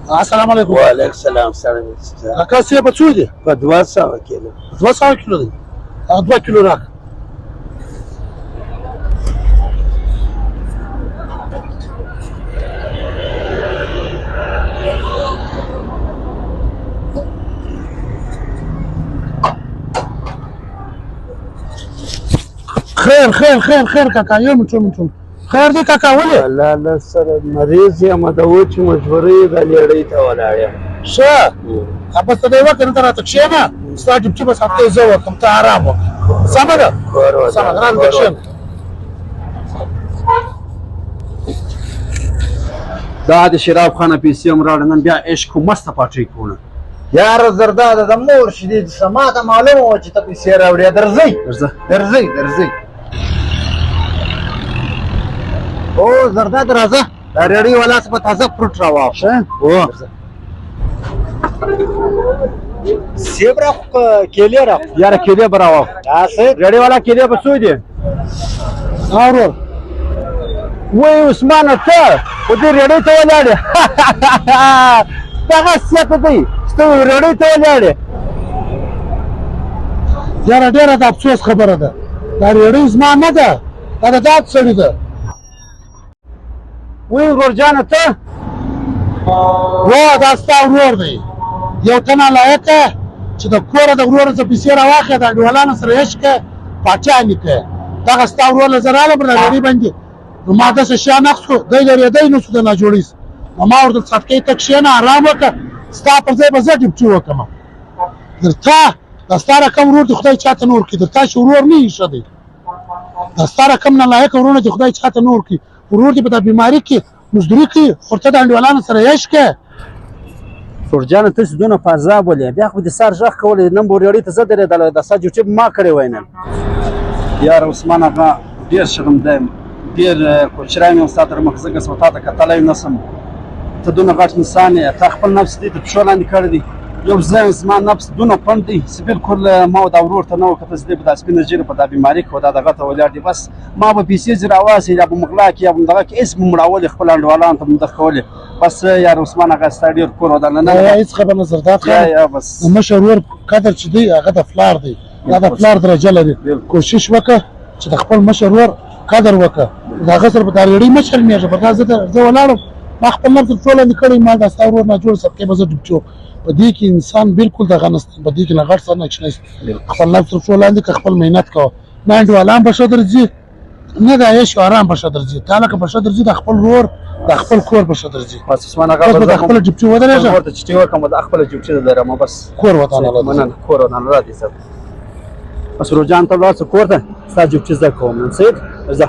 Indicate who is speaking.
Speaker 1: السلام علیکم.
Speaker 2: وعلیکم السلام. سلام.
Speaker 1: کاکا سیب په څو دي؟
Speaker 2: په 200 کیلو.
Speaker 1: 200 کیلو دي. 2 کیلو راک. خیر خیر خیر خیر کاکا یو منټو خیر دی کاکا ولې؟
Speaker 2: الله الله سره مریض یم د وچې مجبورۍ د لیړۍ ته ولاړ یم.
Speaker 1: ښه بس ته دی وکړه دلته راته کښېنه ستا ډیوټي بس هفته زه ورکړم ته ارام وکړه سمه ده؟ سمه ده راځه کښېنه.
Speaker 3: دا د شراب خانه پیسې هم راوړه نن بیا عشق و مسته پاټۍ کوونه.
Speaker 4: یاره زرداده د مور شیدې څه ما ته معلومه وه چې ته پیسې راوړې درځئ او زرداد راځه دا ریډۍ والا څه په تازه فروټ راواخله. سیب راخو که کیلې راخو؟
Speaker 3: یاره کیلې به راواخلو. ریډۍ والا کیلې به څو دي؟
Speaker 1: ورور
Speaker 3: وای عثمانه ته خو دې ریډۍ ته ولاړې دغه سیاته دی چې ته ریډۍ ته ولاړې.
Speaker 1: یاره ډېره د افسوس خبره ده دا ریډۍ زما نه ده دا د داد سړي ده.
Speaker 3: وای ورور جانه ته
Speaker 1: وا دا ستا ورور دی یو ته نالایقه چې د کوره د ورور څخه پیسې راواخلې د انډیوالانو سره عشق کوې پاچا مې کوې دغه ستا ورور له زه راغلم پر ریډۍ باندې نو ما داسې شیان اخ شو دی لرېدی نه شو د ناجوړۍ نو ما ورته څټکۍ ته کښېنه ارام وکړه ستا پر ځای به زه ډیپټي وکړم در تا دا ستا رقم ورور دې خدای چاته نه ورکړي در تا چې ورور نه یې ښه دی دا ستا رقم نالایقه ورونه دې خدای چاته نه ورکړي ورور دې په دا بیماري کې مزدوري کوي خو ته د انډیوالانو سره عشق کوې.
Speaker 3: ورور جانه ته چې دونه پازاب ولې بیا خو دې سر غږ کولی نن به ریډۍ ته زه درېدلی دا ستا ډیوټي به ما کړې وای نن. یاره عثمان اغا ډېر شرمنده یم ډېر کوچری یم ستا تر مخ زه ګس تا ته کتلی نه شم ته دونه غټ انسان یې تا خپل نفس دې ته پښو لاندې کړی دی یو زه یم زما نفس دونه پنډ دی چې بلکل ما دا ورور ته نه وکتل چې دی به دا سپینه ږیره په دا بیماري کې دا دغه ته ولاړ دی بس ما به پیسې ځې راواسي یا به مغلا کې یا به دغه کې هېڅ به مړولې خپل انډیوالانو ته به دغه کولې بس یار عثمان اغا ستا ډېر کور ودانه نه
Speaker 1: هېڅ خبر نه زرداد
Speaker 3: خان بس
Speaker 1: د مشر ورور قدر چې دی هغه د پلار دی دا د پلار درجه لري کوشش وکړه چې د خپل مشر ورور قدر وکړه د هغه سره په دا ریډۍ مه شرمېږه په دا زه ولاړم ما خپل نفس تر څو لاندې کړی ما دا ستا ورور ناجوړ صدقې به زه ډیوټي په دې کې انسان بالکل دغه نشته په دې کې نه غټ سر نه نشته خپل نفس تر څو لاندې که خپل مهنت کوه نه انډیوالان به ښه درځي نه د عیش و ارام به ښه درځي تا لکه به ښه درځي د خپل ورور د خپل کور به ښه درځي
Speaker 3: بس عثمان اغا
Speaker 1: به د خپله ډیوټي ودرېږه
Speaker 3: ورته چټي وکړم د خپله ډیوټي لرم بس
Speaker 1: کور ودانه
Speaker 3: مننه کور ودانه را دي صاحب بس ورور جان ته ولاړ شه کور ته ستا ډیوټي زده کوم نن سید زه